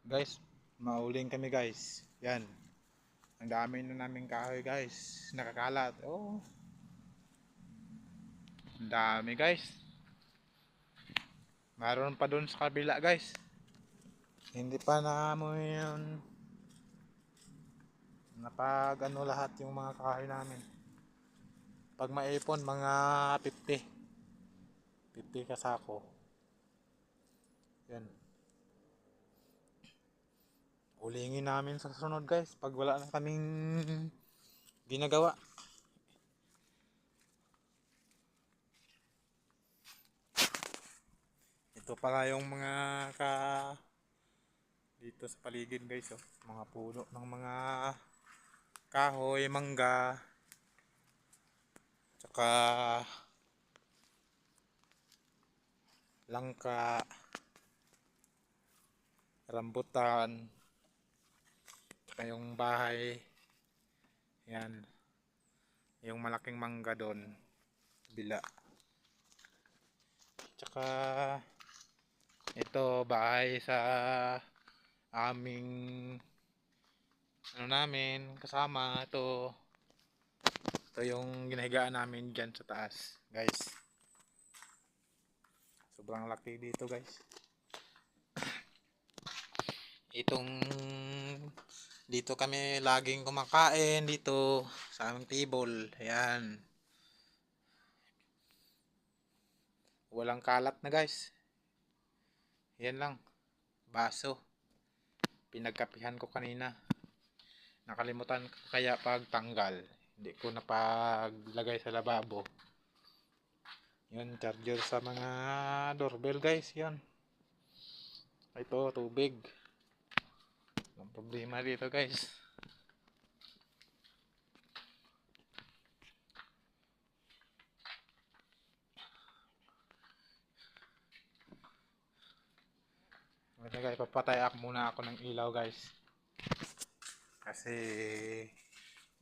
Guys, mauling kami guys. Yan. Ang dami na namin kahoy guys. Nakakalat. Oh, ang dami guys. Mayroon pa dun sa kabila guys. Hindi pa na mo yun napag ano lahat yung mga kahoy namin. Pag maipon mga 50. 50 kasako. Yan. Ulingin namin sa sunod guys pag wala na kaming ginagawa. Ito pala yung mga ka dito sa paligid guys, oh. Mga puno ng mga kahoy, mangga, tsaka langka, rambutan, tsaka yung bahay. Yan, yung malaking mangga doon bila. Tsaka ito bahay sa aming ano namin kasama. Ito yung ginahigaan namin dyan sa taas guys. Sobrang laki dito guys. Itong dito kami laging kumakain dito sa aming table. Ayan. Walang kalat na guys. Yan lang. Baso. Pinagkapihan ko kanina. Nakalimutan ko kaya pagtanggal. Hindi ko napaglagay sa lababo. Yun, charger sa mga doorbell guys. Yan. Ito, tubig. Ang problema dito guys. Ito guys, papatay muna ako ng ilaw guys. Kasi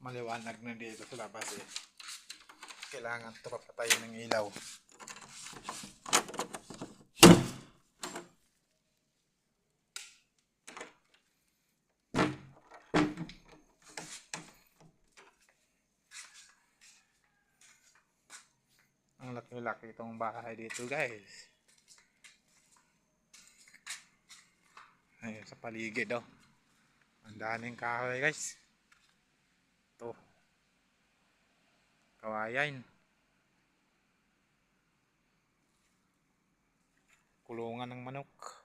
maliwanag na dito sa labas eh. Kailangan ito papatayin ng ilaw. Ang laki-laki itong bahay dito guys. Ayun sa paligid oh. Ang daming kahoy guys. Ito. Kawayan. Kulungan ng manok.